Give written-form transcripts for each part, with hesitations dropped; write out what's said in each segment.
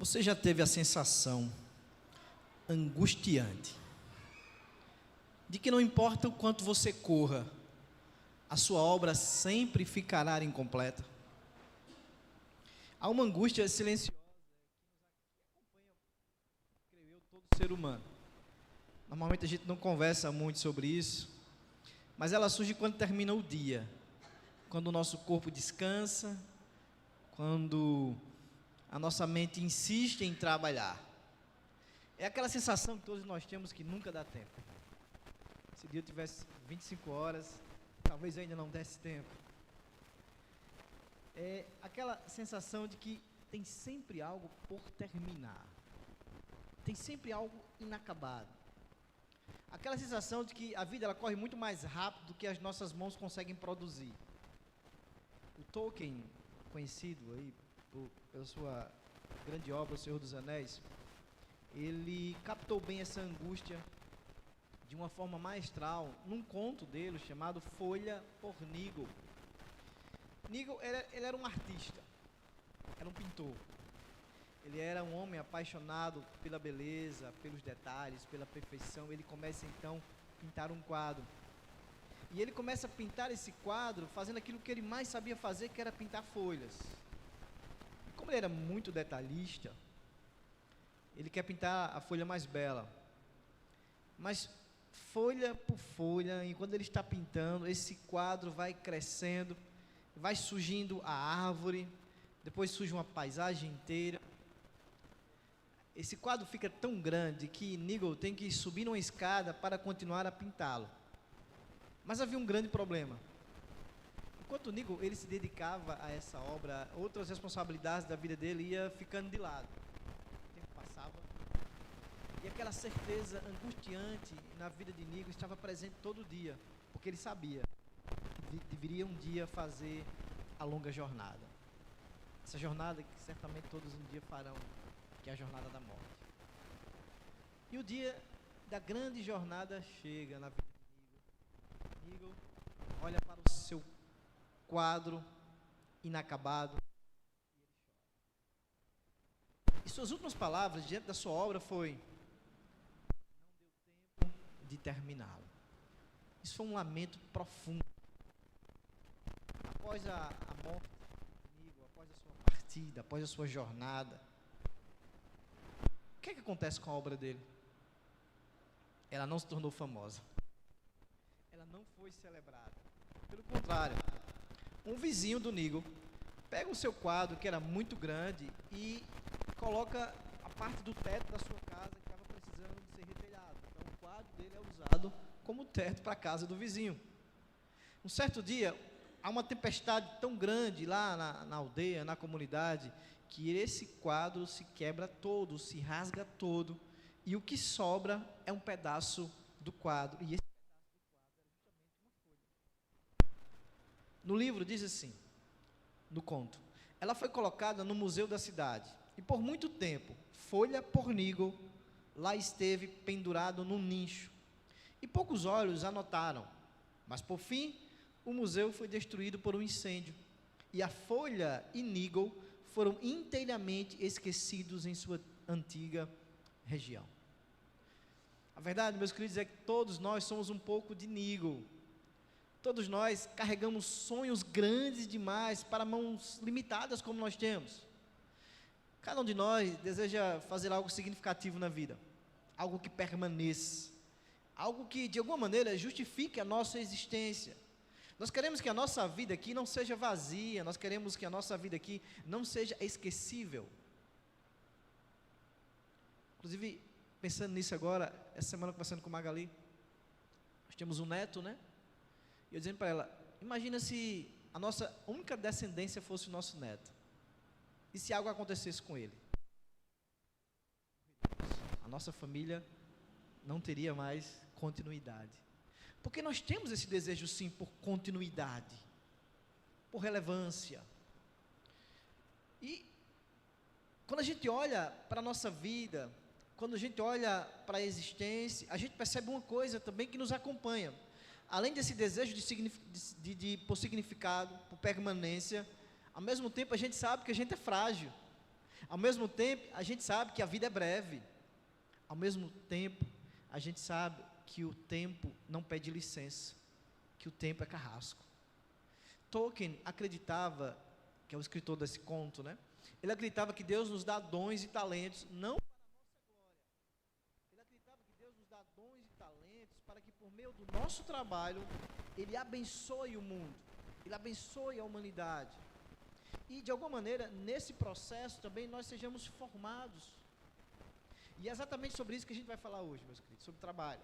Você já teve a sensação angustiante de que não importa o quanto você corra, a sua obra sempre ficará incompleta? Há uma angústia silenciosa que acompanha, creio eu, todo ser humano. Normalmente a gente não conversa muito sobre isso, mas ela surge quando termina o dia, quando o nosso corpo descansa, quando a nossa mente insiste em trabalhar. É aquela sensação que todos nós temos que nunca dá tempo. Se o dia tivesse 25 horas, talvez ainda não desse tempo. É aquela sensação de que tem sempre algo por terminar. Tem sempre algo inacabado. Aquela sensação de que a vida ela corre muito mais rápido do que as nossas mãos conseguem produzir. O Tolkien, conhecido aí pela sua grande obra, O Senhor dos Anéis, ele captou bem essa angústia de uma forma maestral num conto dele chamado Folha por Nigel. Nigel ele era um artista, era um pintor. Ele era um homem apaixonado pela beleza, pelos detalhes, pela perfeição. Ele começa então a pintar um quadro. E ele começa a pintar esse quadro fazendo aquilo que ele mais sabia fazer, que era pintar folhas. E como ele era muito detalhista, ele quer pintar a folha mais bela. Mas folha por folha, enquanto ele está pintando, esse quadro vai crescendo, vai surgindo a árvore, depois surge uma paisagem inteira. Esse quadro fica tão grande que Nigel tem que subir numa escada para continuar a pintá-lo. Mas havia um grande problema. Enquanto Nigel ele se dedicava a essa obra, outras responsabilidades da vida dele ia ficando de lado. O tempo passava e aquela certeza angustiante na vida de Nigel estava presente todo dia, porque ele sabia que deveria um dia fazer a longa jornada. Essa jornada que certamente todos um dia farão, que é a jornada da morte. E o dia da grande jornada chega na vida de Nigel. Nigel olha para o seu quadro inacabado e ele chora. E suas últimas palavras diante da sua obra foi: não deu tempo de terminá-lo. Isso foi um lamento profundo. Após a morte de Nigel, após a sua partida, após a sua jornada, o que é que acontece com a obra dele? Ela não se tornou famosa. Ela não foi celebrada. Pelo contrário, um vizinho do Nigel pega o seu quadro, que era muito grande, e coloca a parte do teto da sua casa que estava precisando de ser retelhado. Então o quadro dele é usado como teto para a casa do vizinho. Um certo dia, há uma tempestade tão grande lá na aldeia, na comunidade, que esse quadro se quebra todo, se rasga todo, e o que sobra é um pedaço do quadro, e esse pedaço do quadro era justamente uma folha. No livro diz assim, no conto: ela foi colocada no museu da cidade, e por muito tempo, folha por Nigel, lá esteve pendurado num nicho, e poucos olhos a notaram, mas por fim, o museu foi destruído por um incêndio, e a folha e Nigel foram inteiramente esquecidos em sua antiga região. A verdade, meus queridos, é que todos nós somos um pouco de Nigel. Todos nós carregamos sonhos grandes demais para mãos limitadas como nós temos. Cada um de nós deseja fazer algo significativo na vida, algo que permaneça, algo que de alguma maneira justifique a nossa existência. Nós queremos que a nossa vida aqui não seja vazia, nós queremos que a nossa vida aqui não seja esquecível. Inclusive, pensando nisso agora, essa semana conversando com Magali, nós temos um neto, né? E eu dizendo para ela: imagina se a nossa única descendência fosse o nosso neto. E se algo acontecesse com ele? A nossa família não teria mais continuidade. Porque nós temos esse desejo sim por continuidade, por relevância. E quando a gente olha para a nossa vida, quando a gente olha para a existência, a gente percebe uma coisa também que nos acompanha. Além desse desejo por significado, por permanência, ao mesmo tempo a gente sabe que a gente é frágil. Ao mesmo tempo, a gente sabe que a vida é breve. Ao mesmo tempo, a gente sabe que o tempo não pede licença, que o tempo é carrasco. Tolkien acreditava, que é o escritor desse conto, né? Ele acreditava que Deus nos dá dons e talentos, não para a nossa glória. Ele acreditava que Deus nos dá dons e talentos para que por meio do nosso trabalho, Ele abençoe o mundo, Ele abençoe a humanidade. E de alguma maneira, nesse processo também nós sejamos formados. E é exatamente sobre isso que a gente vai falar hoje, meus queridos, sobre trabalho.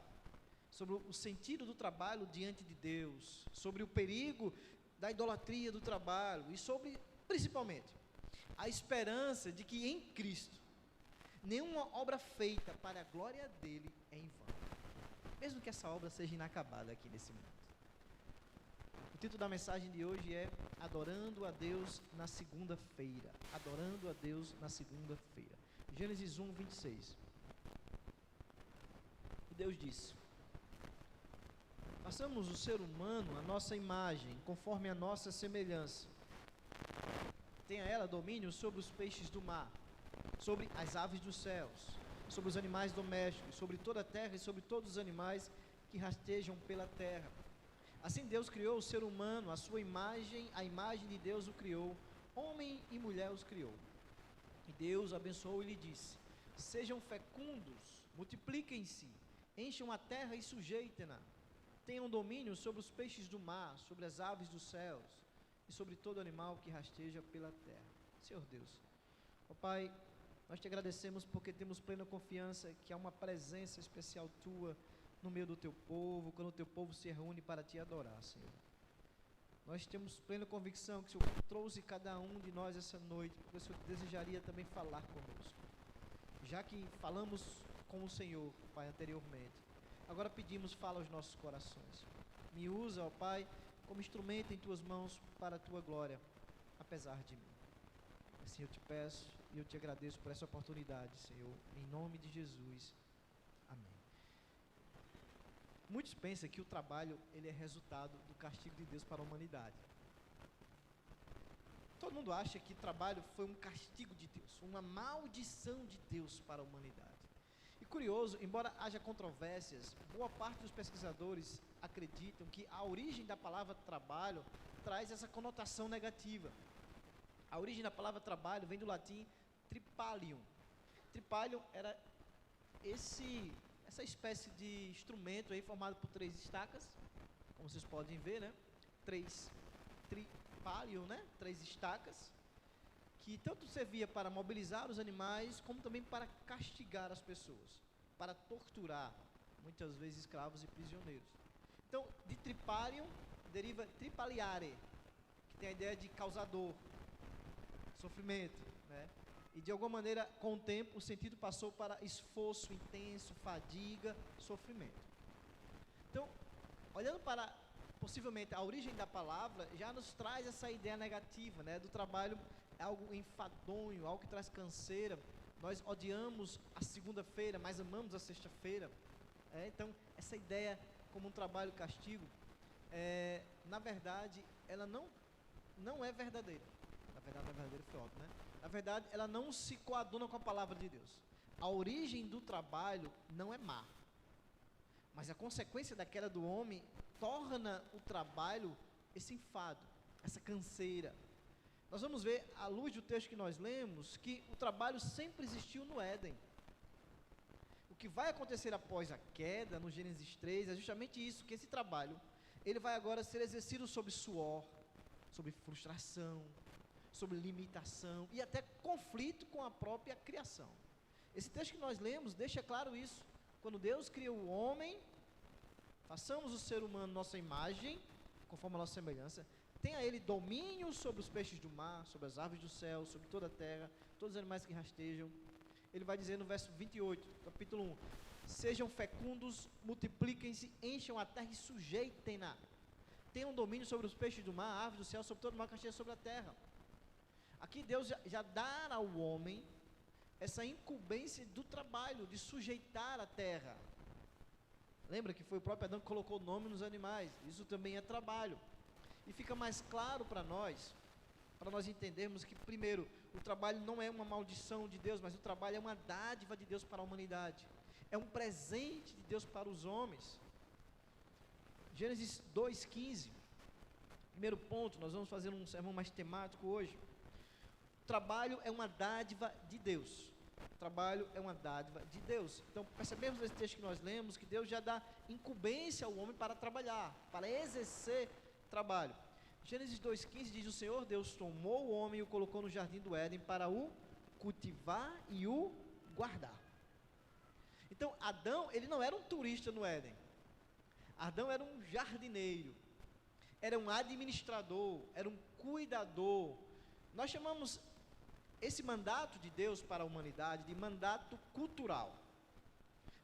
Sobre o sentido do trabalho diante de Deus, sobre o perigo da idolatria do trabalho e sobre, principalmente, a esperança de que em Cristo, nenhuma obra feita para a glória dele é em vão, mesmo que essa obra seja inacabada aqui nesse mundo. O título da mensagem de hoje é Adorando a Deus na segunda-feira. Adorando a Deus na segunda-feira. Gênesis 1, 26. E Deus disse: façamos o ser humano a nossa imagem, conforme a nossa semelhança. Tenha ela domínio sobre os peixes do mar, sobre as aves dos céus, sobre os animais domésticos, sobre toda a terra e sobre todos os animais que rastejam pela terra. Assim Deus criou o ser humano, a sua imagem, a imagem de Deus o criou, homem e mulher os criou. E Deus abençoou e lhe disse: sejam fecundos, multipliquem-se, encham a terra e sujeitem-na. Tenham domínio sobre os peixes do mar, sobre as aves dos céus e sobre todo animal que rasteja pela terra. Senhor Deus, ó Pai, nós te agradecemos porque temos plena confiança que há uma presença especial Tua no meio do Teu povo, quando o Teu povo se reúne para Te adorar, Senhor. Nós temos plena convicção que o Senhor trouxe cada um de nós essa noite, porque o Senhor desejaria também falar conosco. Já que falamos com o Senhor, Pai, anteriormente, agora pedimos, fala aos nossos corações. Me usa, ó Pai, como instrumento em Tuas mãos para a Tua glória, apesar de mim. Assim eu te peço e eu te agradeço por essa oportunidade, Senhor, em nome de Jesus. Amém. Muitos pensam que o trabalho ele é resultado do castigo de Deus para a humanidade. Todo mundo acha que o trabalho foi um castigo de Deus, uma maldição de Deus para a humanidade. E curioso, embora haja controvérsias, boa parte dos pesquisadores acreditam que a origem da palavra trabalho traz essa conotação negativa. A origem da palavra trabalho vem do latim tripalium. Tripalium era essa espécie de instrumento aí formado por 3 estacas, como vocês podem ver, né? Tripalium, né? 3 estacas, que tanto servia para mobilizar os animais, como também para castigar as pessoas, para torturar, muitas vezes escravos e prisioneiros. Então, de tripalium deriva tripaliare, que tem a ideia de causador, sofrimento, né? E de alguma maneira, com o tempo, o sentido passou para esforço intenso, fadiga, sofrimento. Então, olhando para, possivelmente, a origem da palavra, já nos traz essa ideia negativa, né? Do trabalho é algo enfadonho, algo que traz canseira. Nós odiamos a segunda-feira, mas amamos a sexta-feira. Então, essa ideia como um trabalho castigo, na verdade, ela não é verdadeira. Na verdade, não é verdadeira, foi óbvio, né? Na verdade, ela não se coaduna com a palavra de Deus. A origem do trabalho não é má, mas a consequência da queda do homem torna o trabalho esse enfado, essa canseira. Nós vamos ver, à luz do texto que nós lemos, que o trabalho sempre existiu no Éden. O que vai acontecer após a queda, no Gênesis 3, é justamente isso, que esse trabalho, ele vai agora ser exercido sob suor, sob frustração, sobre limitação e até conflito com a própria criação. Esse texto que nós lemos deixa claro isso. Quando Deus criou o homem, façamos o ser humano nossa imagem, conforme a nossa semelhança, tenha ele domínio sobre os peixes do mar, sobre as aves do céu, sobre toda a terra, todos os animais que rastejam. Ele vai dizer no verso 28, capítulo 1, sejam fecundos, multipliquem-se, encham a terra e sujeitem-na. Tenham domínio sobre os peixes do mar, aves do céu, sobre todo o animal que rasteja sobre a terra. Aqui Deus já dá ao homem essa incumbência do trabalho, de sujeitar a terra. Lembra que foi o próprio Adão que colocou o nome nos animais, isso também é trabalho. E fica mais claro para nós entendermos que, primeiro, o trabalho não é uma maldição de Deus, mas o trabalho é uma dádiva de Deus para a humanidade. É um presente de Deus para os homens. Gênesis 2:15. Primeiro ponto, nós vamos fazer um sermão mais temático hoje. O trabalho é uma dádiva de Deus. O trabalho é uma dádiva de Deus. Então, percebemos nesse texto que nós lemos que Deus já dá incumbência ao homem para trabalhar, para exercer trabalho. Gênesis 2:15 diz: o Senhor Deus tomou o homem e o colocou no jardim do Éden para o cultivar e o guardar. Então, Adão, ele não era um turista no Éden. Adão era um jardineiro, era um administrador, era um cuidador. Nós chamamos esse mandato de Deus para a humanidade de mandato cultural.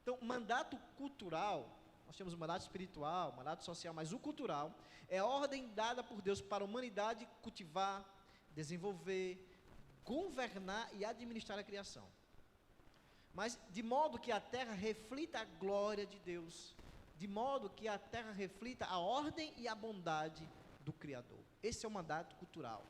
Então, mandato cultural, nós temos o mandato espiritual, o mandato social, mas o cultural é a ordem dada por Deus para a humanidade cultivar, desenvolver, governar e administrar a criação. Mas de modo que a terra reflita a glória de Deus, de modo que a terra reflita a ordem e a bondade do Criador. Esse é o mandato cultural.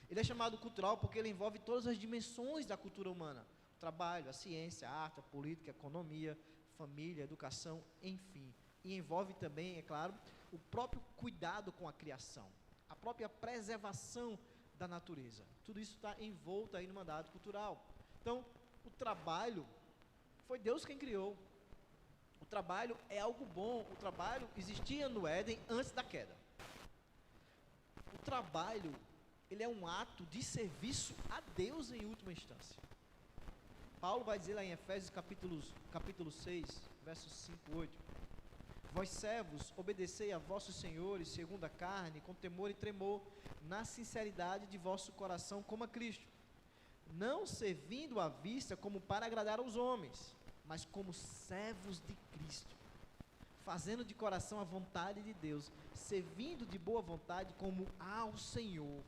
Ele é chamado cultural porque ele envolve todas as dimensões da cultura humana: o trabalho, a ciência, a arte, a política, a economia, família, educação, enfim. E envolve também, é claro, o próprio cuidado com a criação, a própria preservação da natureza. Tudo isso está envolto aí no mandato cultural. Então, o trabalho foi Deus quem criou. O trabalho é algo bom. O trabalho existia no Éden antes da queda. O trabalho, ele é um ato de serviço a Deus em última instância. Paulo vai dizer lá em Efésios capítulo 6, versos 5 e 8: vós servos, obedecei a vossos senhores segundo a carne, com temor e tremor, na sinceridade de vosso coração, como a Cristo, não servindo à vista como para agradar aos homens, mas como servos de Cristo, fazendo de coração a vontade de Deus, servindo de boa vontade como ao Senhor,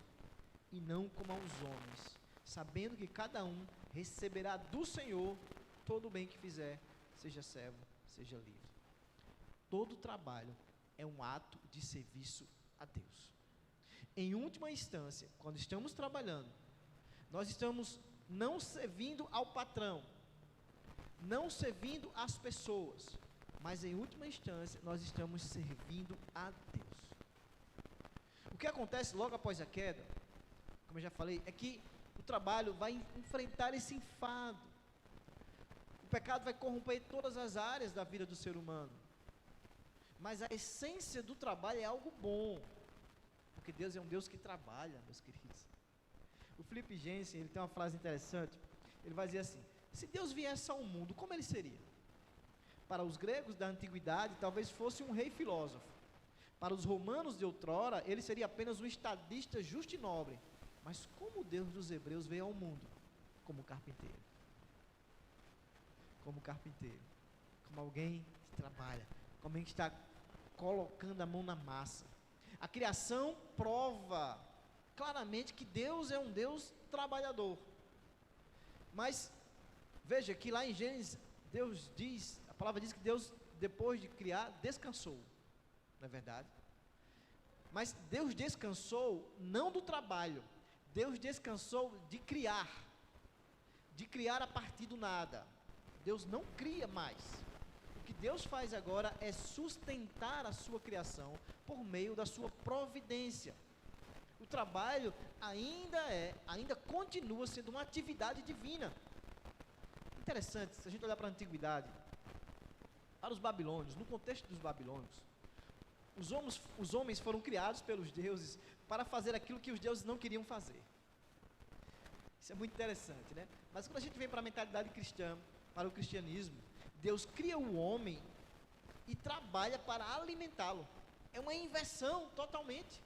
e não como aos homens, sabendo que cada um receberá do Senhor todo o bem que fizer, seja servo, seja livre. Todo trabalho é um ato de serviço a Deus. Em última instância, quando estamos trabalhando, nós estamos não servindo ao patrão, não servindo às pessoas, mas em última instância, nós estamos servindo a Deus. O que acontece logo após a queda, como eu já falei, é que o trabalho vai enfrentar esse enfado. O pecado vai corromper todas as áreas da vida do ser humano. Mas a essência do trabalho é algo bom, porque Deus é um Deus que trabalha, meus queridos. O Philip Jensen, ele tem uma frase interessante. Ele vai dizer assim: se Deus viesse ao mundo, como ele seria? Para os gregos da antiguidade, talvez fosse um rei filósofo. Para os romanos de outrora, ele seria apenas um estadista justo e nobre. Mas como o Deus dos hebreus veio ao mundo? Como carpinteiro. Como carpinteiro. Como alguém que trabalha. Como alguém que está colocando a mão na massa. A criação prova claramente que Deus é um Deus trabalhador. Mas veja que lá em Gênesis, Deus diz, a palavra diz que Deus, depois de criar, descansou. Não é verdade? Mas Deus descansou não do trabalho. Deus descansou de criar a partir do nada. Deus não cria mais. O que Deus faz agora é sustentar a sua criação por meio da sua providência. O trabalho ainda continua sendo uma atividade divina. Interessante, se a gente olhar para a antiguidade, para os babilônios, no contexto dos babilônios, os homens foram criados pelos deuses para fazer aquilo que os deuses não queriam fazer. Isso é muito interessante, né? Mas quando a gente vem para a mentalidade cristã, para o cristianismo, Deus cria o homem e trabalha para alimentá-lo. É uma inversão totalmente.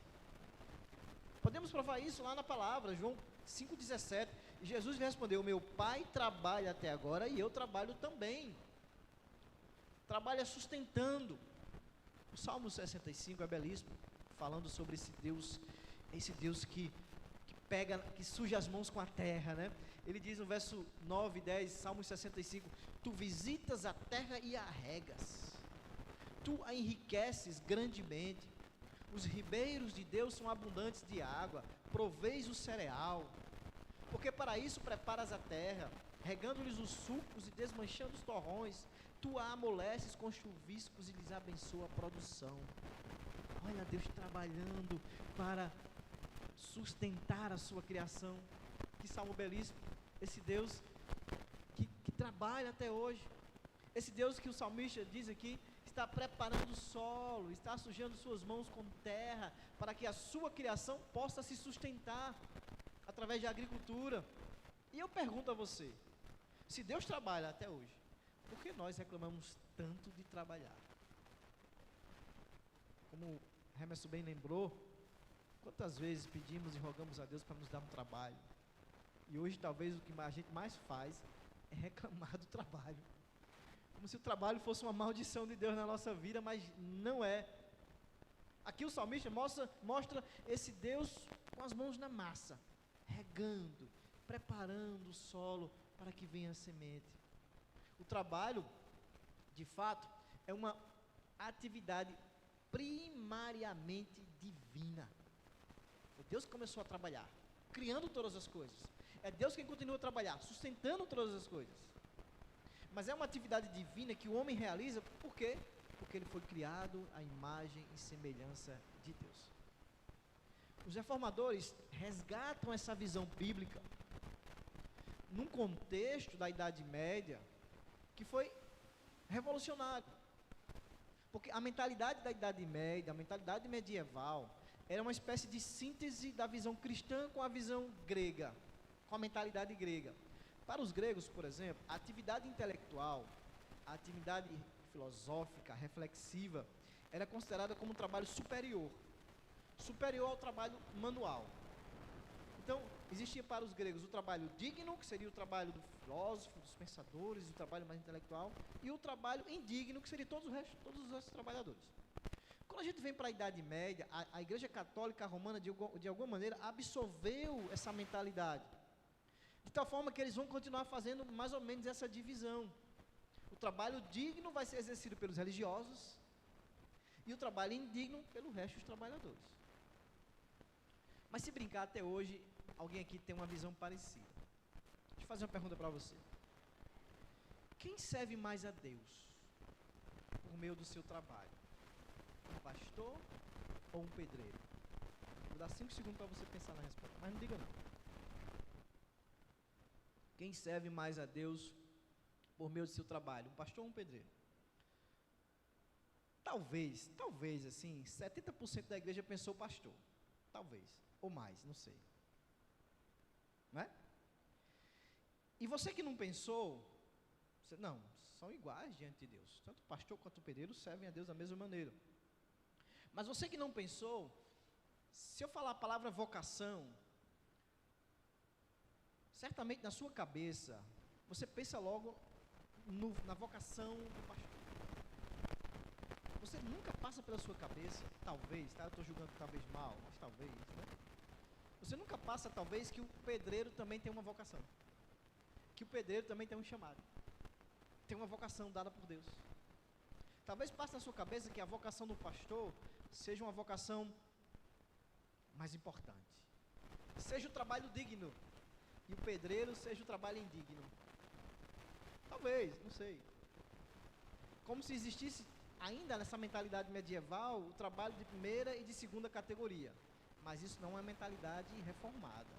Podemos provar isso lá na palavra, João 5,17. E Jesus lhe respondeu: meu pai trabalha até agora e eu trabalho também. Trabalha sustentando. O Salmo 65 é belíssimo, falando sobre esse Deus que suja as mãos com a terra, né? Ele diz no verso 9 e 10, Salmo 65, tu visitas a terra e a regas, tu a enriqueces grandemente, os ribeiros de Deus são abundantes de água, proveis o cereal, Porque para isso preparas a terra, regando-lhes os sulcos e desmanchando os torrões, tu a amoleces com chuviscos e lhes abençoa a produção. Olha Deus trabalhando para sustentar a sua criação. Que salmo belíssimo. Esse Deus que trabalha até hoje. Esse Deus que o salmista diz aqui, está preparando o solo, está sujando suas mãos com terra, para que a sua criação possa se sustentar através da agricultura. E eu pergunto a você, se Deus trabalha até hoje, por que nós reclamamos tanto de trabalhar? Como Remerson bem lembrou, quantas vezes pedimos e rogamos a Deus para nos dar um trabalho, e hoje talvez o que a gente mais faz é reclamar do trabalho, como se o trabalho fosse uma maldição de Deus na nossa vida, mas não é. Aqui o salmista mostra esse Deus com as mãos na massa, regando, preparando o solo para que venha a semente. O trabalho, de fato, é uma atividade primariamente divina. Foi Deus que começou a trabalhar, criando todas as coisas. É Deus quem continua a trabalhar, sustentando todas as coisas. Mas é uma atividade divina que o homem realiza, por quê? Porque ele foi criado à imagem e semelhança de Deus. Os reformadores resgatam essa visão bíblica num contexto da Idade Média que foi revolucionário. Porque a mentalidade da Idade Média, a mentalidade medieval, era uma espécie de síntese da visão cristã com a visão grega, com a mentalidade grega. Para os gregos, por exemplo, a atividade intelectual, a atividade filosófica, reflexiva, era considerada como um trabalho superior ao trabalho manual. Então, existia para os gregos o trabalho digno, que seria o trabalho do filósofo, dos pensadores, o trabalho mais intelectual, e o trabalho indigno, que seria todos os outros trabalhadores. Quando a gente vem para a Idade Média, a Igreja Católica Romana, de alguma maneira, absorveu essa mentalidade, de tal forma que eles vão continuar fazendo mais ou menos essa divisão. O trabalho digno vai ser exercido pelos religiosos, e o trabalho indigno pelo resto dos trabalhadores. Mas se brincar até hoje, alguém aqui tem uma visão parecida. Deixa eu fazer uma pergunta para você. Quem serve mais a Deus por meio do seu trabalho? Um pastor ou um pedreiro? Vou dar 5 segundos para você pensar na resposta, mas não diga não. Quem serve mais a Deus por meio do seu trabalho? Um pastor ou um pedreiro? Talvez assim, 70% da igreja pensou pastor. Talvez, ou mais, não sei. Não é? E você que não pensou, não, são iguais diante de Deus. Tanto o pastor quanto o pedreiro servem a Deus da mesma maneira. Mas você que não pensou, se eu falar a palavra vocação, certamente na sua cabeça, você pensa logo na vocação do pastor. Você nunca passa pela sua cabeça, talvez, tá? Eu estou julgando talvez mal, mas talvez, né? Você nunca passa, talvez, que o pedreiro também tem uma vocação. Que o pedreiro também tem um chamado. Tem uma vocação dada por Deus. Talvez passe na sua cabeça que a vocação do pastor seja uma vocação mais importante. Seja o trabalho digno. E o pedreiro seja o trabalho indigno. Talvez, não sei. Como se existisse ainda nessa mentalidade medieval o trabalho de primeira e de segunda categoria. Mas isso não é mentalidade reformada.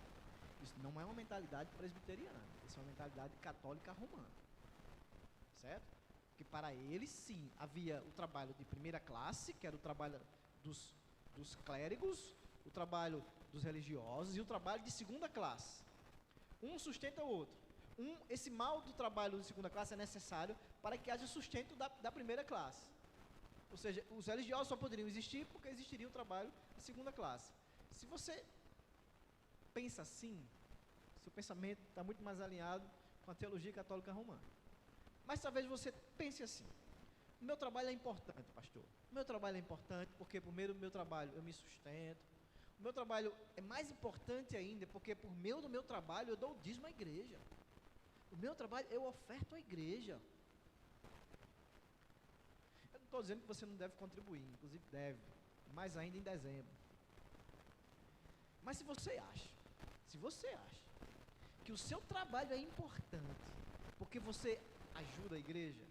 Isso não é uma mentalidade presbiteriana. Isso é uma mentalidade católica romana. Certo? Porque para eles, sim, havia o trabalho de primeira classe, que era o trabalho dos clérigos, o trabalho dos religiosos e o trabalho de segunda classe. Um sustenta o outro. Esse mal do trabalho de segunda classe é necessário para que haja sustento da primeira classe. Ou seja, os religiosos só poderiam existir porque existiria o trabalho de segunda classe. Se você pensa assim, seu pensamento está muito mais alinhado com a teologia católica romana. Mas talvez você pense assim: o meu trabalho é importante, pastor. O meu trabalho é importante porque por meio do meu trabalho eu me sustento. O meu trabalho é mais importante ainda porque por meio do meu trabalho eu dou o dízimo à igreja. O meu trabalho eu oferto à igreja. Eu não estou dizendo que você não deve contribuir, inclusive deve, mais ainda em dezembro. Mas se você acha que o seu trabalho é importante, porque você ajuda a igreja,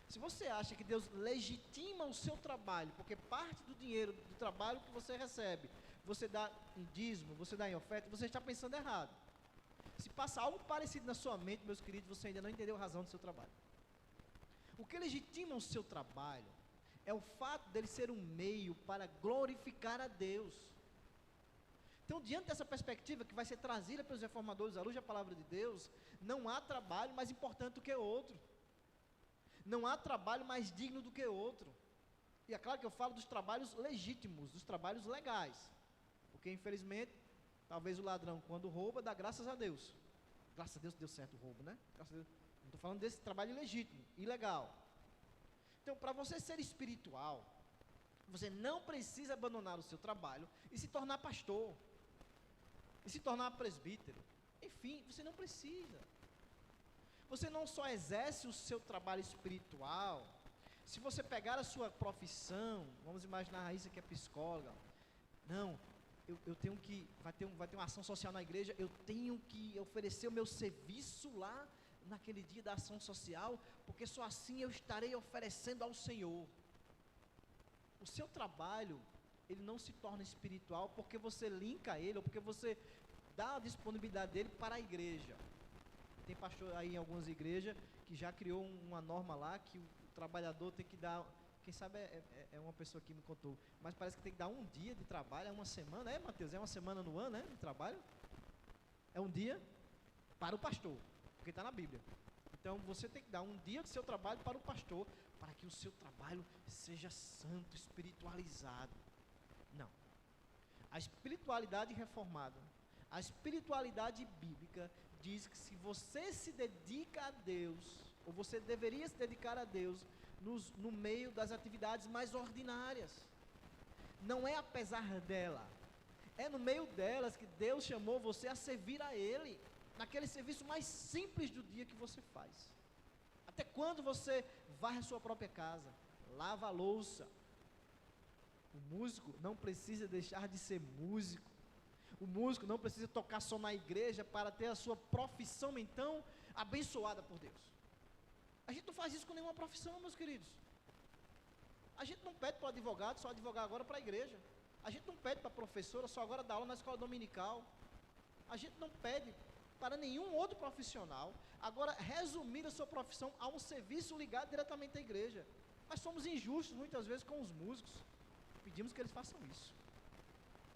se você acha que Deus legitima o seu trabalho, porque parte do dinheiro do trabalho que você recebe, você dá em dízimo, você dá em oferta, você está pensando errado. Se passa algo parecido na sua mente, meus queridos, você ainda não entendeu a razão do seu trabalho. O que legitima o seu trabalho é o fato dele ser um meio para glorificar a Deus. Então, diante dessa perspectiva que vai ser trazida pelos reformadores à luz da palavra de Deus, não há trabalho mais importante do que outro. Não há trabalho mais digno do que outro. E é claro que eu falo dos trabalhos legítimos, dos trabalhos legais. Porque, infelizmente, talvez o ladrão, quando rouba, dá graças a Deus. Graças a Deus deu certo o roubo, né? Graças a Deus. Não estou falando desse trabalho ilegítimo, ilegal. Então, para você ser espiritual, você não precisa abandonar o seu trabalho e se tornar pastor, e se tornar presbítero. Enfim, você não precisa. Você não só exerce o seu trabalho espiritual, se você pegar a sua profissão, vamos imaginar a Raíssa que é psicóloga, não, eu tenho que, vai ter uma ação social na igreja, eu tenho que oferecer o meu serviço lá, naquele dia da ação social, porque só assim eu estarei oferecendo ao Senhor. O seu trabalho, ele não se torna espiritual, porque você linka ele, ou porque você dá a disponibilidade dele para a igreja. Tem pastor aí em algumas igrejas que já criou uma norma lá que o trabalhador tem que dar, quem sabe é uma pessoa que me contou, mas parece que tem que dar um dia de trabalho, é uma semana, Mateus? É uma semana no ano, né, de trabalho? É um dia para o pastor, porque está na Bíblia. Então você tem que dar um dia do seu trabalho para o pastor, para que o seu trabalho seja santo, espiritualizado. Não. A espiritualidade reformada, a espiritualidade bíblica diz que se você se dedica a Deus, ou você deveria se dedicar a Deus, no meio das atividades mais ordinárias, não é apesar dela, é no meio delas que Deus chamou você a servir a Ele, naquele serviço mais simples do dia que você faz. Até quando você varre a sua própria casa, lava a louça? O músico não precisa deixar de ser músico. O músico não precisa tocar só na igreja para ter a sua profissão, então, abençoada por Deus. A gente não faz isso com nenhuma profissão, meus queridos. A gente não pede para o advogado, só advogar agora para a igreja. A gente não pede para a professora, só agora dar aula na escola dominical. A gente não pede para nenhum outro profissional, agora resumir a sua profissão a um serviço ligado diretamente à igreja. Mas somos injustos muitas vezes com os músicos. Pedimos que eles façam isso.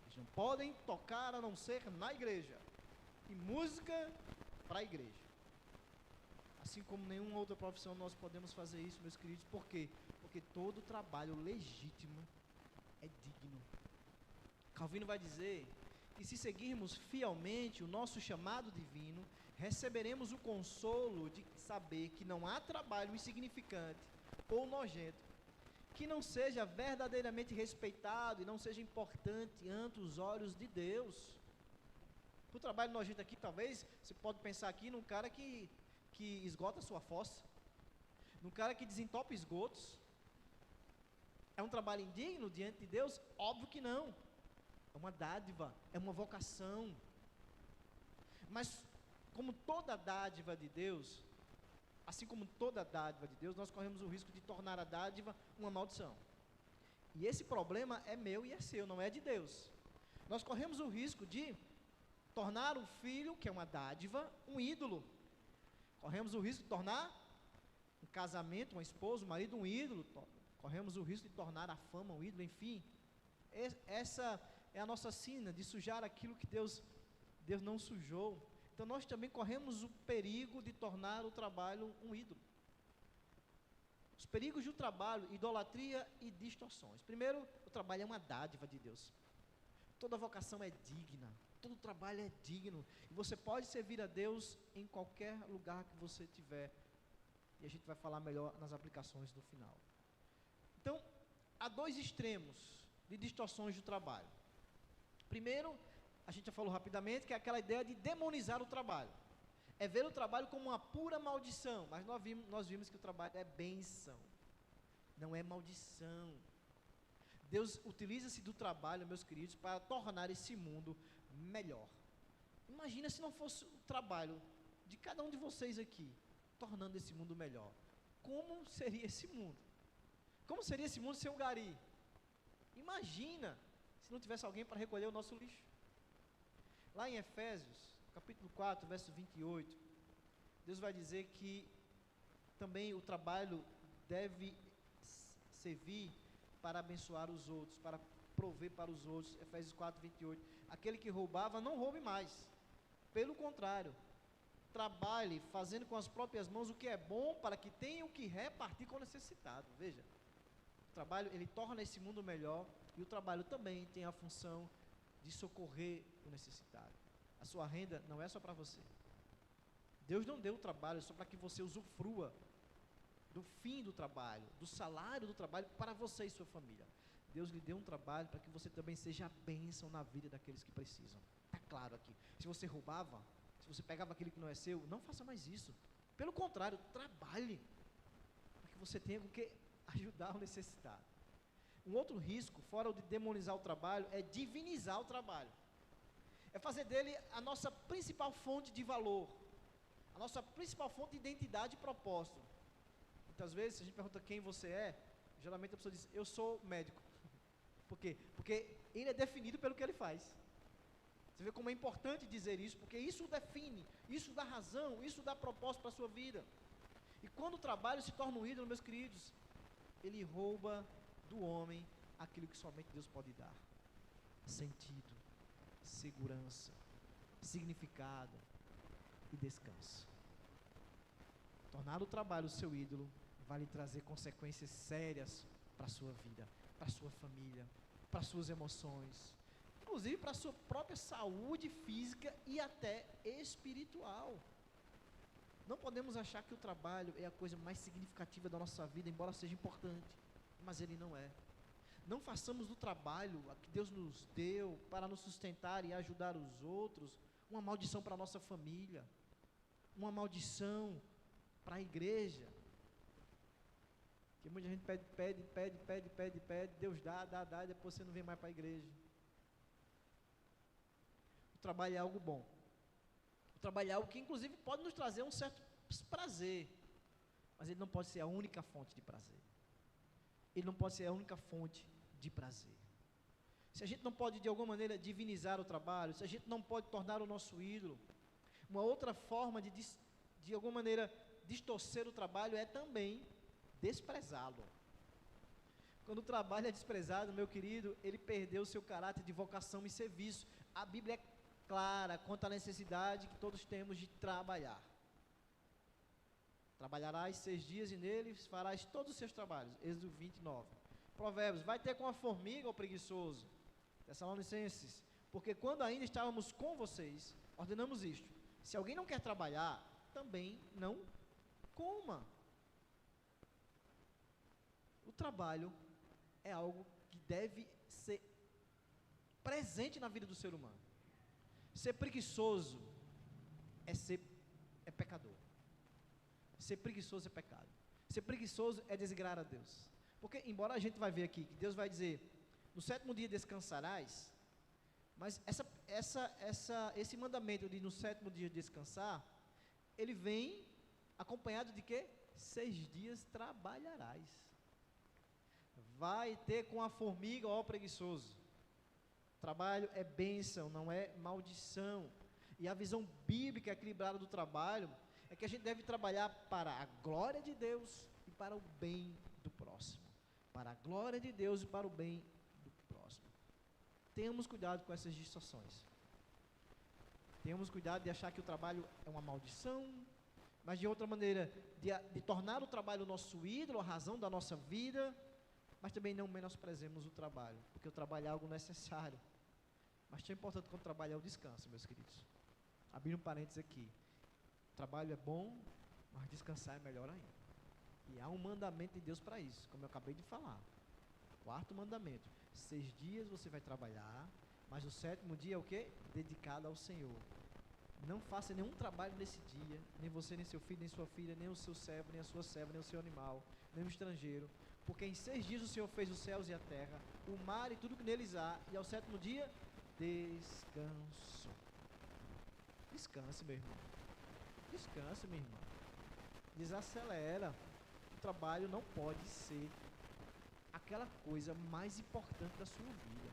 Eles não podem tocar a não ser na igreja. E música para a igreja. Assim como nenhuma outra profissão nós podemos fazer isso, meus queridos. Por quê? Porque todo trabalho legítimo é digno. Calvino vai dizer que se seguirmos fielmente o nosso chamado divino, receberemos o consolo de saber que não há trabalho insignificante ou nojento que não seja verdadeiramente respeitado e não seja importante ante os olhos de Deus. O trabalho nojento aqui, talvez, você pode pensar aqui num cara que esgota a sua fossa, num cara que desentope esgotos. É um trabalho indigno diante de Deus? Óbvio que não. É uma dádiva, é uma vocação. Mas, como toda dádiva de Deus, assim como toda dádiva de Deus, nós corremos o risco de tornar a dádiva uma maldição. E esse problema é meu e é seu, não é de Deus. Nós corremos o risco de tornar o filho, que é uma dádiva, um ídolo. Corremos o risco de tornar um casamento, uma esposa, um marido, um ídolo. Corremos o risco de tornar a fama um ídolo, enfim. Essa é a nossa sina, de sujar aquilo que Deus não sujou. Então nós também corremos o perigo de tornar o trabalho um ídolo. Os perigos do trabalho, idolatria e distorções. Primeiro, o trabalho é uma dádiva de Deus. Toda vocação é digna, todo trabalho é digno. E você pode servir a Deus em qualquer lugar que você tiver. E a gente vai falar melhor nas aplicações no final. Então, há dois extremos de distorções do trabalho. Primeiro, a gente já falou rapidamente, que é aquela ideia de demonizar o trabalho. É ver o trabalho como uma pura maldição, mas nós vimos que o trabalho é bênção, não é maldição. Deus utiliza-se do trabalho, meus queridos, para tornar esse mundo melhor. Imagina se não fosse o trabalho de cada um de vocês aqui, tornando esse mundo melhor. Como seria esse mundo? Como seria esse mundo sem um gari? Imagina se não tivesse alguém para recolher o nosso lixo. Lá em Efésios, capítulo 4, verso 28, Deus vai dizer que também o trabalho deve servir para abençoar os outros, para prover para os outros. Efésios 4, 28. Aquele que roubava, não roube mais. Pelo contrário, trabalhe fazendo com as próprias mãos o que é bom, para que tenha o que repartir com o necessitado. Veja, o trabalho, ele torna esse mundo melhor, e o trabalho também tem a função de socorrer o necessitado. A sua renda não é só para você. Deus não deu o trabalho só para que você usufrua do fim do trabalho, do salário do trabalho para você e sua família. Deus lhe deu um trabalho para que você também seja a bênção na vida daqueles que precisam. Está claro aqui. Se você roubava, se você pegava aquilo que não é seu, não faça mais isso. Pelo contrário, trabalhe para que você tenha com que ajudar o necessitado. Um outro risco, fora o de demonizar o trabalho, é divinizar o trabalho. É fazer dele a nossa principal fonte de valor, a nossa principal fonte de identidade e propósito. Muitas vezes, se a gente pergunta quem você é, geralmente a pessoa diz, eu sou médico. Por quê? Porque ele é definido pelo que ele faz. Você vê como é importante dizer isso, porque isso o define, isso dá razão, isso dá propósito para a sua vida. E quando o trabalho se torna um ídolo, meus queridos, ele rouba do homem aquilo que somente Deus pode dar: sentido, segurança, significado e descanso. Tornar o trabalho o seu ídolo vai lhe trazer consequências sérias para a sua vida, para a sua família, para as suas emoções, inclusive para a sua própria saúde física e até espiritual. Não podemos achar que o trabalho é a coisa mais significativa da nossa vida, embora seja importante, mas ele não é. Não façamos do trabalho a que Deus nos deu para nos sustentar e ajudar os outros uma maldição para a nossa família, uma maldição para a igreja. Porque muita gente pede, Deus dá, e depois você não vem mais para a igreja. O trabalho é algo bom. O trabalho é algo que inclusive pode nos trazer um certo prazer, mas ele não pode ser a única fonte de prazer. Ele não pode ser a única fonte de prazer. Se a gente não pode de alguma maneira divinizar o trabalho, se a gente não pode tornar o nosso ídolo, uma outra forma de alguma maneira distorcer o trabalho é também desprezá-lo. Quando o trabalho é desprezado, meu querido, ele perdeu o seu caráter de vocação e serviço. A Bíblia é clara quanto à necessidade que todos temos de trabalhar. Trabalharás 6 dias e neles farás todos os seus trabalhos. Êxodo 29. Provérbios, vai ter com a formiga, ó preguiçoso. Tessalonicenses, porque quando ainda estávamos com vocês, ordenamos isto: se alguém não quer trabalhar, também não coma. O trabalho é algo que deve ser presente na vida do ser humano. Ser preguiçoso é pecador. Ser preguiçoso é pecado. Ser preguiçoso é desagradar a Deus. Porque, embora a gente vai ver aqui que Deus vai dizer, no 7º dia descansarás, mas esse mandamento de no 7º dia descansar, ele vem acompanhado de quê? 6 dias trabalharás. Vai ter com a formiga, ó preguiçoso. Trabalho é bênção, não é maldição. E a visão bíblica equilibrada do trabalho é que a gente deve trabalhar para a glória de Deus e para o bem do próximo. Para a glória de Deus e para o bem do próximo. Tenhamos cuidado com essas distorções. Tenhamos cuidado de achar que o trabalho é uma maldição, mas de outra maneira, de tornar o trabalho o nosso ídolo, a razão da nossa vida, mas também não menosprezemos o trabalho, porque o trabalho é algo necessário. Mas tão importante quanto o trabalho é o descanso, meus queridos. Abrindo um parênteses aqui. O trabalho é bom, mas descansar é melhor ainda. E há um mandamento de Deus para isso, como eu acabei de falar. 4º mandamento: 6 dias você vai trabalhar, mas o 7º dia é o quê? Dedicado ao Senhor. Não faça nenhum trabalho nesse dia, nem você, nem seu filho, nem sua filha, nem o seu servo, nem a sua serva, nem o seu animal, nem o estrangeiro, porque em 6 dias o Senhor fez os céus e a terra, o mar e tudo que neles há, e ao 7º dia, descansou. Descanse, meu irmão. Descanse, minha irmã. Desacelera. O trabalho não pode ser aquela coisa mais importante da sua vida.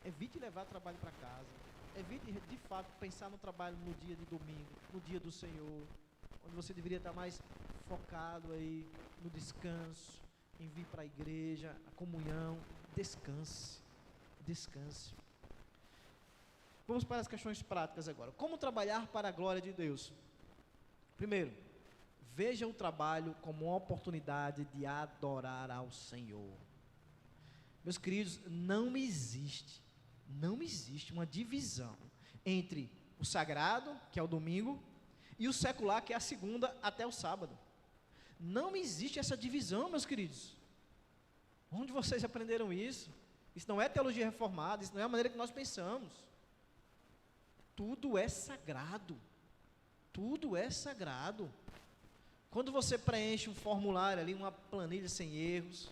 Evite levar trabalho para casa. Evite, de fato, pensar no trabalho no dia de domingo, no dia do Senhor, onde você deveria estar mais focado aí no descanso, em vir para a igreja, a comunhão. Descanse. Descanse. Vamos para as questões práticas agora. Como trabalhar para a glória de Deus? Primeiro, veja o trabalho como uma oportunidade de adorar ao Senhor. Meus queridos, não existe uma divisão entre o sagrado, que é o domingo, e o secular, que é a segunda até o sábado. Não existe essa divisão, meus queridos. Onde vocês aprenderam isso? Isso não é teologia reformada, isso não é a maneira que nós pensamos. Tudo é sagrado. Tudo é sagrado. Quando você preenche um formulário ali, uma planilha sem erros,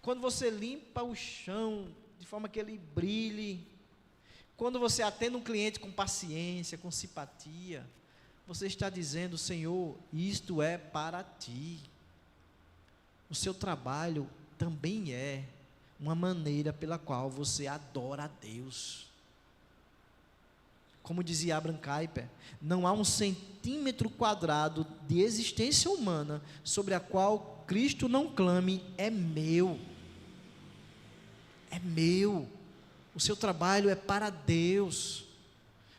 quando você limpa o chão de forma que ele brilhe, quando você atende um cliente com paciência, com simpatia, você está dizendo: Senhor, isto é para ti. O seu trabalho também é uma maneira pela qual você adora a Deus. Como dizia Abraham Kuyper, não há um centímetro quadrado de existência humana sobre a qual Cristo não clame: é meu. É meu. O seu trabalho é para Deus.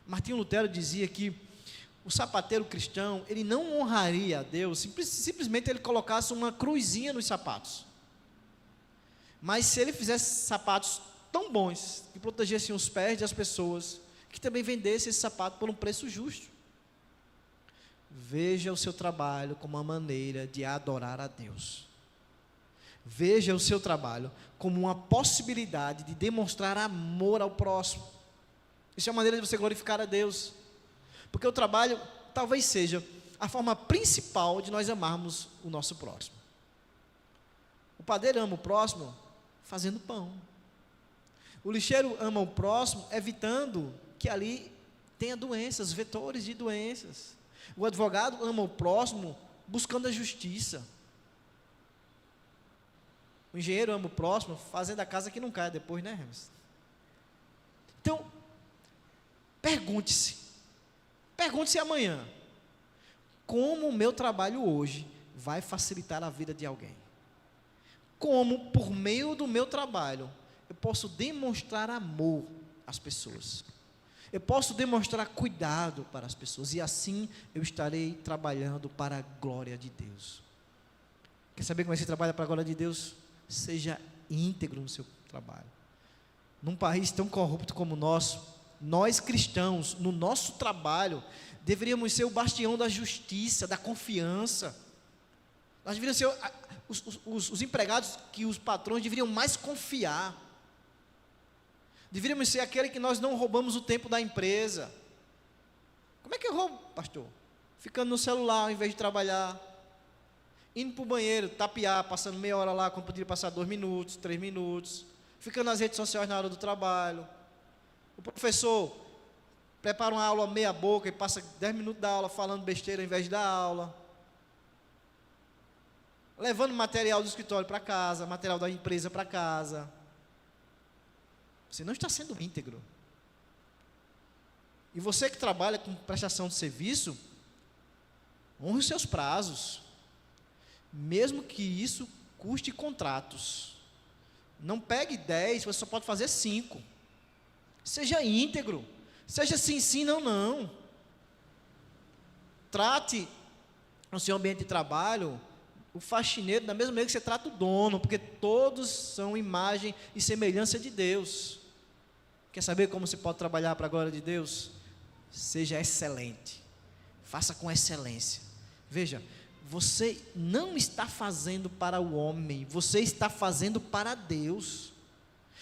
Martinho Lutero dizia que o sapateiro cristão, ele não honraria a Deus simplesmente ele colocasse uma cruzinha nos sapatos. Mas se ele fizesse sapatos tão bons, que protegessem os pés das pessoas, que também vendesse esse sapato por um preço justo. Veja o seu trabalho como uma maneira de adorar a Deus. Veja o seu trabalho como uma possibilidade de demonstrar amor ao próximo. Isso é uma maneira de você glorificar a Deus. Porque o trabalho talvez seja a forma principal de nós amarmos o nosso próximo. O padeiro ama o próximo fazendo pão. O lixeiro ama o próximo evitando que ali tenha doenças, vetores de doenças. O advogado ama o próximo buscando a justiça. O engenheiro ama o próximo fazendo a casa que não caia depois, né, Hermes? Então, pergunte-se amanhã: como o meu trabalho hoje vai facilitar a vida de alguém? Como, por meio do meu trabalho, eu posso demonstrar amor às pessoas? Eu posso demonstrar cuidado para as pessoas, e assim eu estarei trabalhando para a glória de Deus. Quer saber como é que você trabalha para a glória de Deus? Seja íntegro no seu trabalho. Num país tão corrupto como o nosso, nós cristãos, no nosso trabalho, deveríamos ser o bastião da justiça, da confiança. Nós deveríamos ser os empregados que os patrões deveriam mais confiar. Deveríamos ser aquele que nós não roubamos o tempo da empresa. Como é que eu roubo, pastor? Ficando no celular ao invés de trabalhar, indo para o banheiro, tapear, passando meia hora lá, quando poderia passar 2 minutos, 3 minutos, ficando nas redes sociais na hora do trabalho. O professor prepara uma aula meia boca e passa 10 minutos da aula falando besteira ao invés da aula, levando material do escritório para casa, material da empresa para casa. Você não está sendo íntegro. E você que trabalha com prestação de serviço, honre os seus prazos, mesmo que isso custe contratos. Não pegue 10, você só pode fazer 5. Seja íntegro. Seja sim, sim, não, não. Trate no seu ambiente de trabalho o faxineiro da mesma maneira que você trata o dono, porque todos são imagem e semelhança de Deus. Quer saber como você pode trabalhar para a glória de Deus? Seja excelente. Faça com excelência. Veja, você não está fazendo para o homem, você está fazendo para Deus.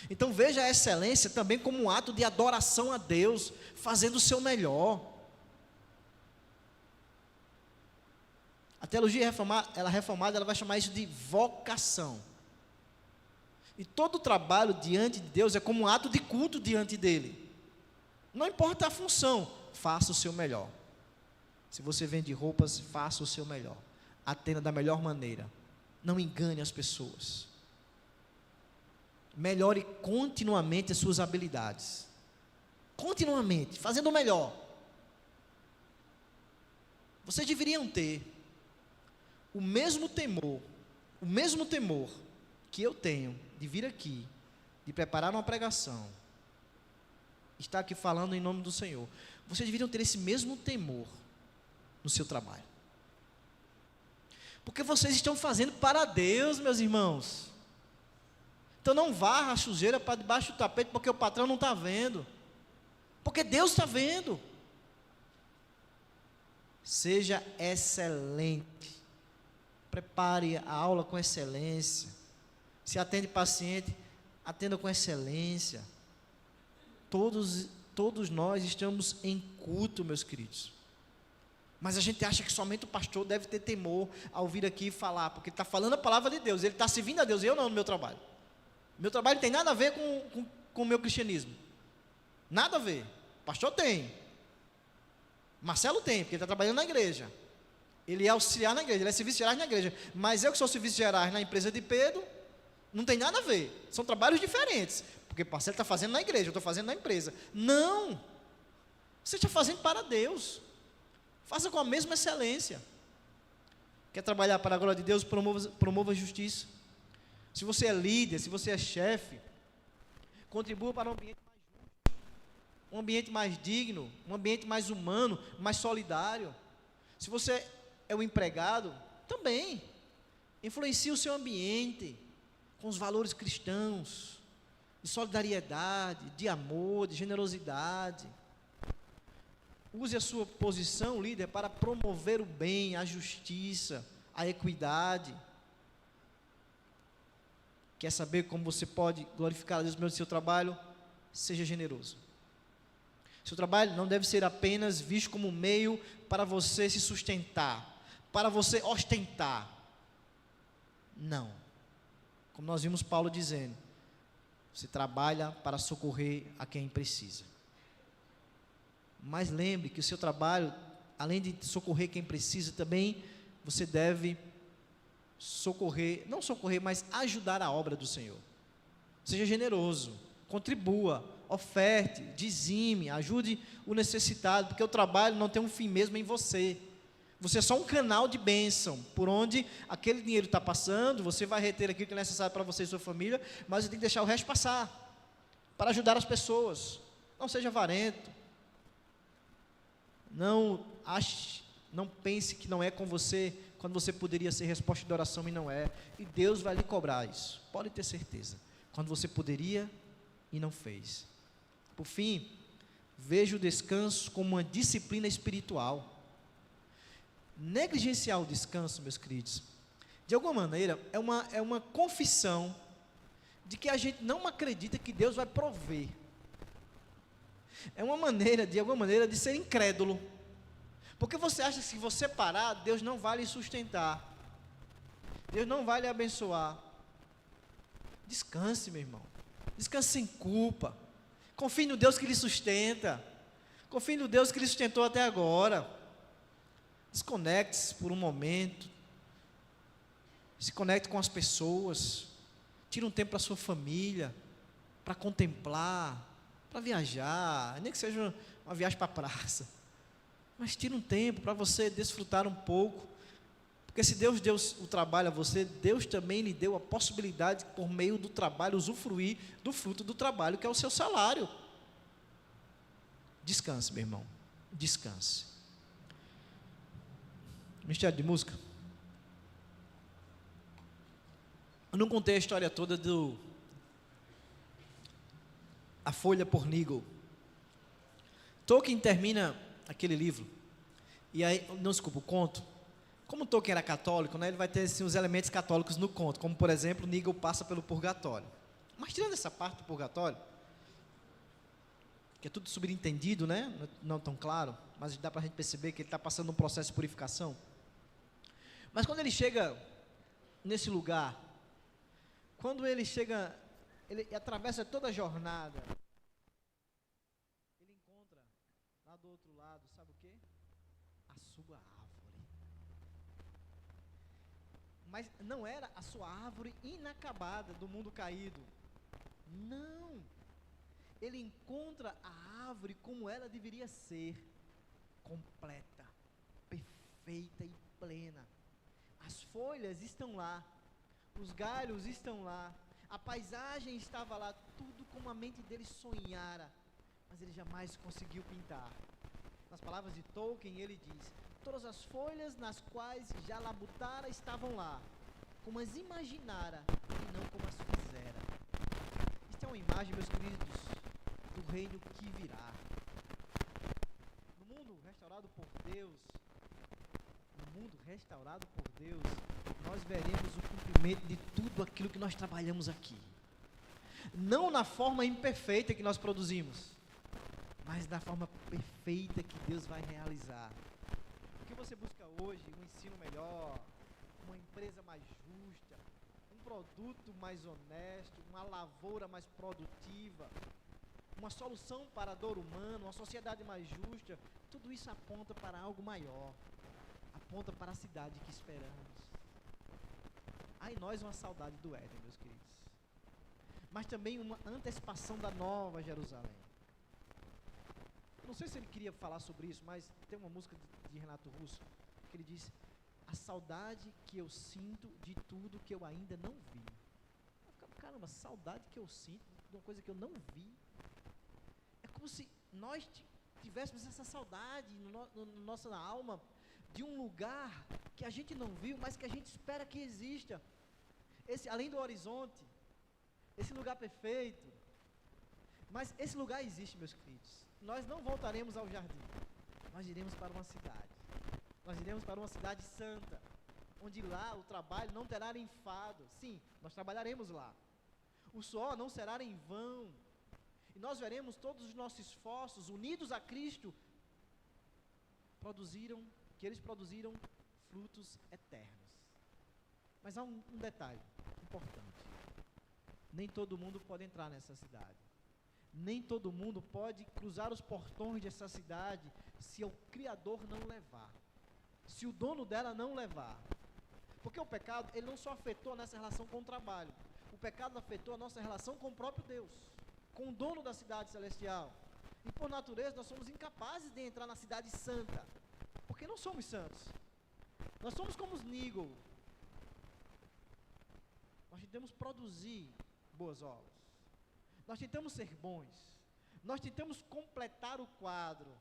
Então veja a excelência também como um ato de adoração a Deus, fazendo o seu melhor. A teologia reformada, ela vai chamar isso de vocação. E todo trabalho diante de Deus é como um ato de culto diante dele. Não importa a função, faça o seu melhor. Se você vende roupas, faça o seu melhor. Atenda da melhor maneira. Não engane as pessoas. Melhore continuamente as suas habilidades. Continuamente, fazendo o melhor. Vocês deveriam ter o mesmo temor que eu tenho de vir aqui, de preparar uma pregação, estar aqui falando em nome do Senhor. Vocês deveriam ter esse mesmo temor no seu trabalho. Porque vocês estão fazendo para Deus, meus irmãos. Então não varra a sujeira para debaixo do tapete, porque o patrão não está vendo. Porque Deus está vendo. Seja excelente. Prepare a aula com excelência. Se atende paciente, atenda com excelência. Todos nós estamos em culto, meus queridos. Mas a gente acha que somente o pastor deve ter temor ao vir aqui e falar, porque ele está falando a palavra de Deus, ele está servindo a Deus, eu não no meu trabalho. Meu trabalho não tem nada a ver com o meu cristianismo. Nada a ver. O pastor tem. Marcelo tem, porque ele está trabalhando na igreja. Ele é auxiliar na igreja, ele é serviço gerais na igreja. Mas eu que sou serviço gerais na empresa de Pedro, não tem nada a ver. São trabalhos diferentes. Porque o Marcelo está fazendo na igreja, eu estou fazendo na empresa. Não. Você está fazendo para Deus. Faça com a mesma excelência. Quer trabalhar para a glória de Deus, promova a justiça. Se você é líder, se você é chefe, contribua para um ambiente mais justo, um ambiente mais digno, um ambiente mais humano, mais solidário. Se você é um empregado, também influencie o seu ambiente com os valores cristãos, de solidariedade, de amor, de generosidade. Use a sua posição, líder, para promover o bem, a justiça, a equidade. Quer saber como você pode glorificar a Deus no seu trabalho? Seja generoso. Seu trabalho não deve ser apenas visto como um meio para você se sustentar, para você ostentar. Não. Como nós vimos Paulo dizendo, você trabalha para socorrer a quem precisa. Mas lembre que o seu trabalho, além de socorrer quem precisa, também você deve socorrer, não socorrer, mas ajudar a obra do Senhor. Seja generoso, contribua, oferte, dizime, ajude o necessitado, porque o trabalho não tem um fim mesmo em você. Você é só um canal de bênção, por onde aquele dinheiro está passando, você vai reter aquilo que é necessário para você e sua família, mas você tem que deixar o resto passar, para ajudar as pessoas. Não seja avarento. Não pense que não é com você, quando você poderia ser resposta de oração e não é. E Deus vai lhe cobrar isso, pode ter certeza. Quando você poderia e não fez. Por fim, veja o descanso como uma disciplina espiritual. Negligenciar o descanso, meus queridos, de alguma maneira, é uma confissão de que a gente não acredita que Deus vai prover. É uma maneira, de alguma maneira, de ser incrédulo. Porque você acha que se você parar, Deus não vai lhe sustentar. Deus não vai lhe abençoar. Descanse, meu irmão. Descanse sem culpa. Confie no Deus que lhe sustenta. Confie no Deus que lhe sustentou até agora. Desconecte-se por um momento. Se conecte com as pessoas. Tire um tempo para a sua família, para contemplar, para viajar, nem que seja uma viagem para a praça. Mas tire um tempo para você desfrutar um pouco. Porque se Deus deu o trabalho a você, Deus também lhe deu a possibilidade, por meio do trabalho, usufruir do fruto do trabalho, que é o seu salário. Descanse, meu irmão. Descanse. Ministério de Música. Eu não contei a história toda A Folha por Nigel. Tolkien termina aquele livro, e aí, não, desculpa, o conto. Como Tolkien era católico, né, ele vai ter assim, os elementos católicos no conto, como por exemplo, Nigel passa pelo purgatório. Mas tirando essa parte do purgatório, que é tudo subentendido, né, não tão claro, mas dá para a gente perceber que ele está passando um processo de purificação. Mas quando ele chega nesse lugar, quando ele chega, ele atravessa toda a jornada, ele encontra lá do outro lado, sabe o quê? A sua árvore. Mas não era a sua árvore inacabada do mundo caído. Não. Ele encontra a árvore como ela deveria ser, completa, perfeita e plena. As folhas estão lá, os galhos estão lá, a paisagem estava lá, tudo como a mente dele sonhara, mas ele jamais conseguiu pintar. Nas palavras de Tolkien, ele diz: todas as folhas nas quais já labutara estavam lá, como as imaginara e não como as fizera. Isto é uma imagem, meus queridos, do reino que virá. No mundo restaurado por Deus, nós veremos o cumprimento de tudo aquilo que nós trabalhamos aqui. Não na forma imperfeita que nós produzimos, mas na forma perfeita que Deus vai realizar. O que você busca hoje? Um ensino melhor, uma empresa mais justa, um produto mais honesto, uma lavoura mais produtiva, uma solução para a dor humana, uma sociedade mais justa. Tudo isso aponta para algo maior, aponta para a cidade que esperamos. Há em nós uma saudade do Éden, meus queridos, mas também uma antecipação da nova Jerusalém. Não sei se ele queria falar sobre isso, mas tem uma música de Renato Russo que ele diz: a saudade que eu sinto de tudo que eu ainda não vi. Caramba, saudade que eu sinto de uma coisa que eu não vi. É como se nós tivéssemos essa saudade na nossa alma de um lugar que a gente não viu, mas que a gente espera que exista. Além do horizonte, esse lugar perfeito. Mas esse lugar existe, meus queridos. Nós não voltaremos ao jardim. Nós iremos para uma cidade. Nós iremos para uma cidade santa, onde lá o trabalho não terá enfado. Sim, nós trabalharemos lá. O suor não será em vão. E nós veremos todos os nossos esforços unidos a Cristo que eles produziram frutos eternos. Mas há um detalhe importante: nem todo mundo pode entrar nessa cidade, nem todo mundo pode cruzar os portões dessa cidade se o Criador não levar, se o dono dela não levar. Porque o pecado, ele não só afetou a nossa relação com o trabalho, o pecado afetou a nossa relação com o próprio Deus, com o dono da cidade celestial. E por natureza nós somos incapazes de entrar na cidade santa, porque não somos santos. Nós somos como os Nigel. Nós tentamos produzir boas obras, nós tentamos ser bons, nós tentamos completar o quadro,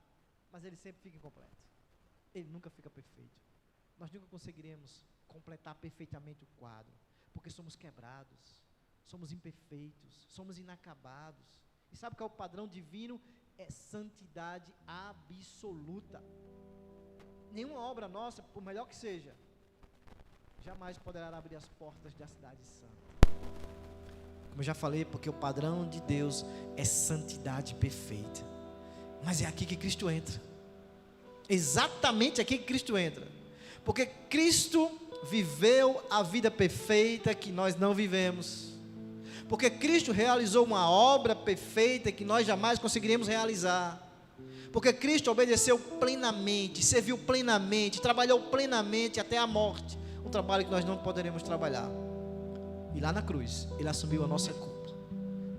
mas ele sempre fica incompleto, ele nunca fica perfeito. Nós nunca conseguiremos completar perfeitamente o quadro, porque somos quebrados, somos imperfeitos, somos inacabados. E sabe qual é o padrão divino? É santidade absoluta. Nenhuma obra nossa, por melhor que seja, jamais poderá abrir as portas da cidade santa. Como eu já falei, porque o padrão de Deus é santidade perfeita. Mas é aqui que Cristo entra. Exatamente aqui que Cristo entra. Porque Cristo viveu a vida perfeita que nós não vivemos. Porque Cristo realizou uma obra perfeita que nós jamais conseguiríamos realizar. Porque Cristo obedeceu plenamente, serviu plenamente, trabalhou plenamente até a morte, um trabalho que nós não poderemos trabalhar. E lá na cruz, Ele assumiu a nossa culpa.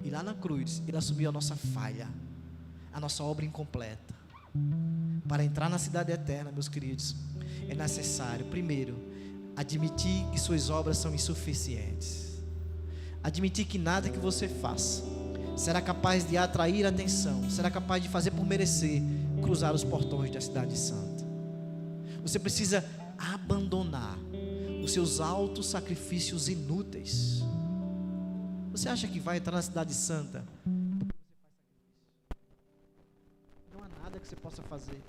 E lá na cruz, Ele assumiu a nossa falha, a nossa obra incompleta. Para entrar na cidade eterna, meus queridos, é necessário, primeiro, admitir que suas obras são insuficientes. Admitir que nada que você faça será capaz de atrair atenção, será capaz de fazer por merecer cruzar os portões da cidade santa. Você precisa abandonar os seus altos sacrifícios inúteis. Você acha que vai entrar na cidade santa? Não há nada que você possa fazer.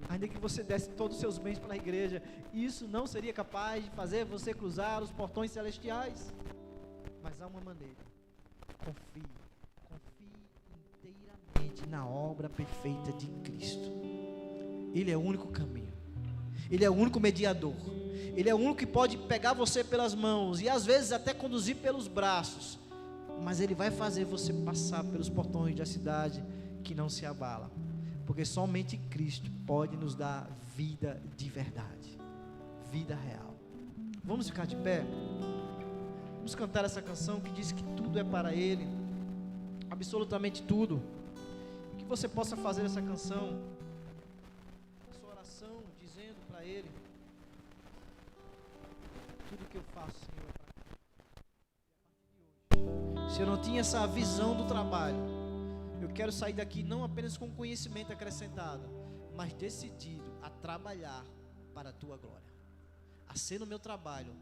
Ainda que você desse todos os seus bens para a igreja, isso não seria capaz de fazer você cruzar os portões celestiais. Mas há uma maneira. Confie inteiramente na obra perfeita de Cristo. Ele é o único caminho. Ele é o único mediador. Ele é o único que pode pegar você pelas mãos e às vezes até conduzir pelos braços. Mas Ele vai fazer você passar pelos portões da cidade que não se abala. porque somente Cristo pode nos dar vida de verdade, vida real. Vamos ficar de pé? Vamos cantar essa canção que diz que tudo é para Ele, absolutamente tudo. Que você possa fazer essa canção, essa oração, dizendo para Ele: tudo que eu faço, Senhor, é para Ti. Se eu não tinha essa visão do trabalho, eu quero sair daqui não apenas com conhecimento acrescentado, mas decidido a trabalhar para a Tua glória, a ser no meu trabalho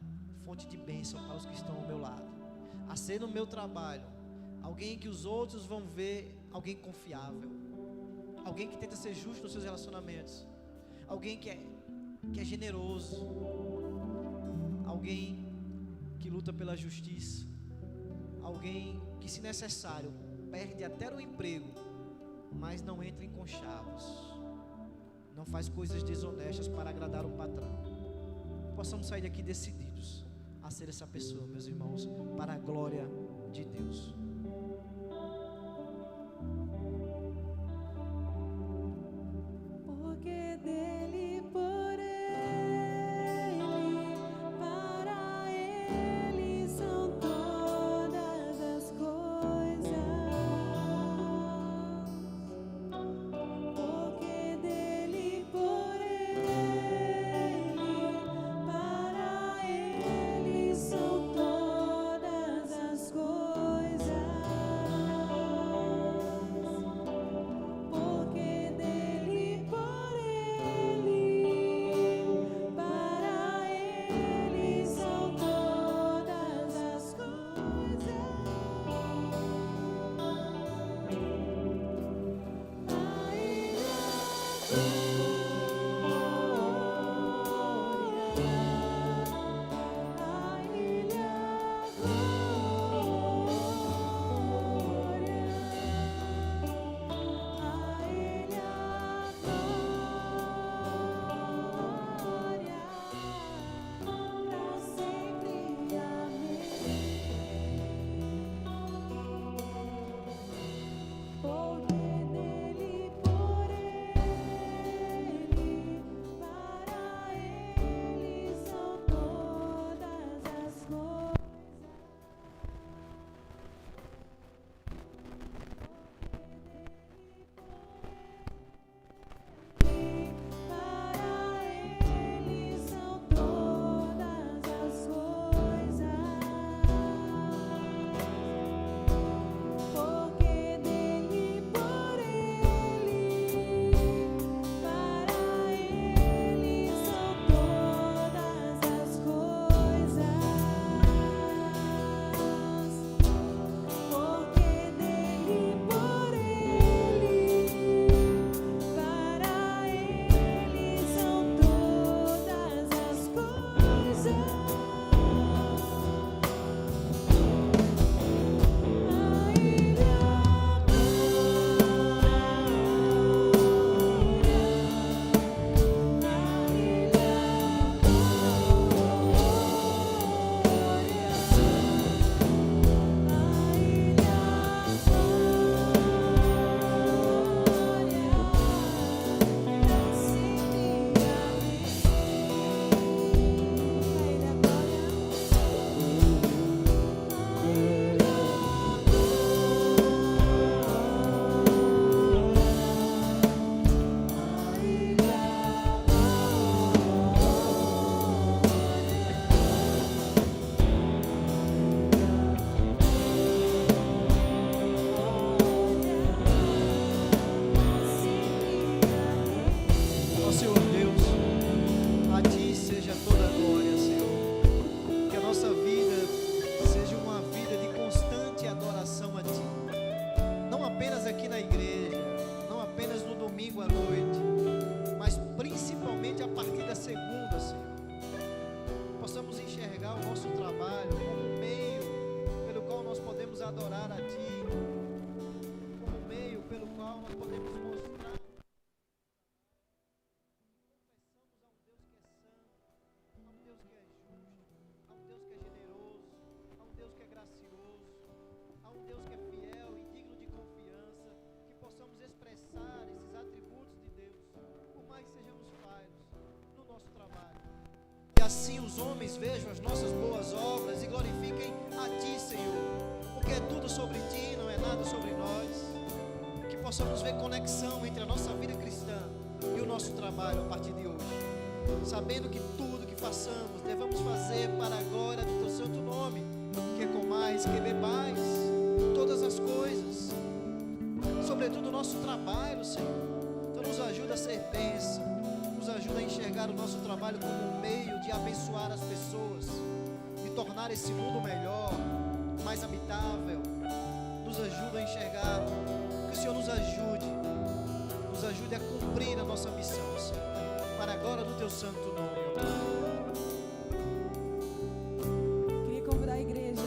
fonte de bênção para os que estão ao meu lado, a ser no meu trabalho alguém que os outros vão ver, alguém confiável, alguém que tenta ser justo nos seus relacionamentos, alguém que é generoso, alguém que luta pela justiça, alguém que, se necessário, perde até o emprego, mas não entra em conchavos, não faz coisas desonestas para agradar o patrão. Possamos sair daqui decididos a ser essa pessoa, meus irmãos, para a glória de Deus. Porque dele, por ele, para ele são todas as coisas. Porque dele, por ele, para ele são todas as coisas. Porque dele, por ele, para ele são todas as coisas. A ele Ó Senhor Deus, a Ti seja toda a glória, Senhor. Que a nossa vida seja uma vida de constante adoração a Ti. Não apenas aqui na igreja, não apenas no domingo à noite, mas principalmente a partir da segunda, Senhor. Possamos enxergar o nosso trabalho como um meio pelo qual nós podemos adorar a Ti, como um meio pelo qual nós podemos mostrar, confessamos a um Deus que é santo, a um Deus que é justo, a um Deus que é generoso, a um Deus que é gracioso, a um Deus que é fiel e digno de confiança. Que possamos expressar esses atributos os homens vejam as nossas boas obras e glorifiquem a Ti, Senhor, porque é tudo sobre Ti, não é nada sobre nós. Que possamos ver conexão entre a nossa vida cristã e o nosso trabalho a partir de hoje, sabendo que tudo que façamos devemos fazer para a glória do Teu santo nome, que comais, que bebais, todas as coisas, sobretudo o nosso trabalho, Senhor. Então nos ajuda a ser bênção, nos ajuda a enxergar o nosso trabalho como um meio de abençoar as pessoas, de tornar esse mundo melhor, mais habitável. Nos ajuda a enxergar, que o Senhor nos ajude a cumprir a nossa missão, Senhor, para a glória do Teu santo nome, ó Pai. Queria convidar a igreja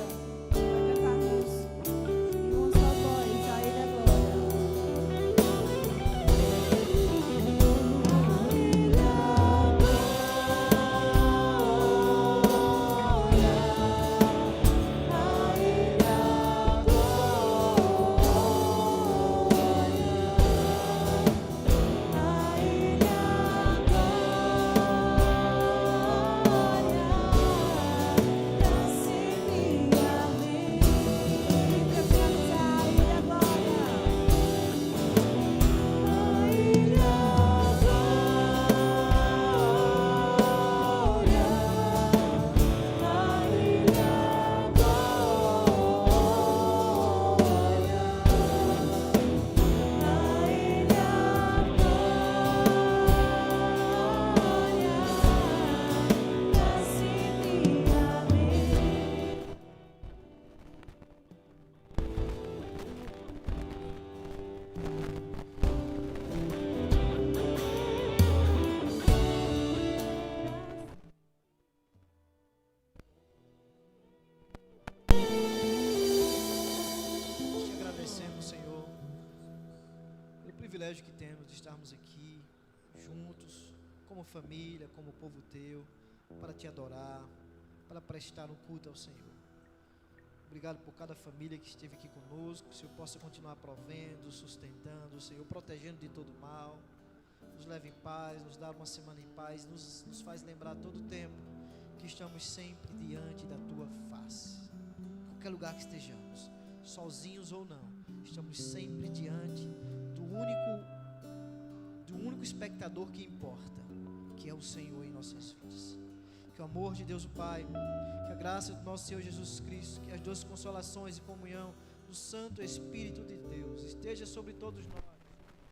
para cantarmos em uma só voz a Ele a glória. Te agradecemos, Senhor, pelo privilégio que temos de estarmos aqui juntos, como família, como povo Teu, para Te adorar, para prestar um culto ao Senhor. Obrigado por cada família que esteve aqui conosco, que o Senhor possa continuar provendo, sustentando, Senhor, protegendo de todo mal, nos leve em paz, nos dá uma semana em paz, nos faz lembrar todo o tempo que estamos sempre diante da Tua face, qualquer lugar que estejamos, sozinhos ou não, estamos sempre diante do único espectador que importa, que é o Senhor em nossas vidas. Que o amor de Deus o Pai, que a graça do nosso Senhor Jesus Cristo, que as doces consolações e comunhão do Santo Espírito de Deus esteja sobre todos nós.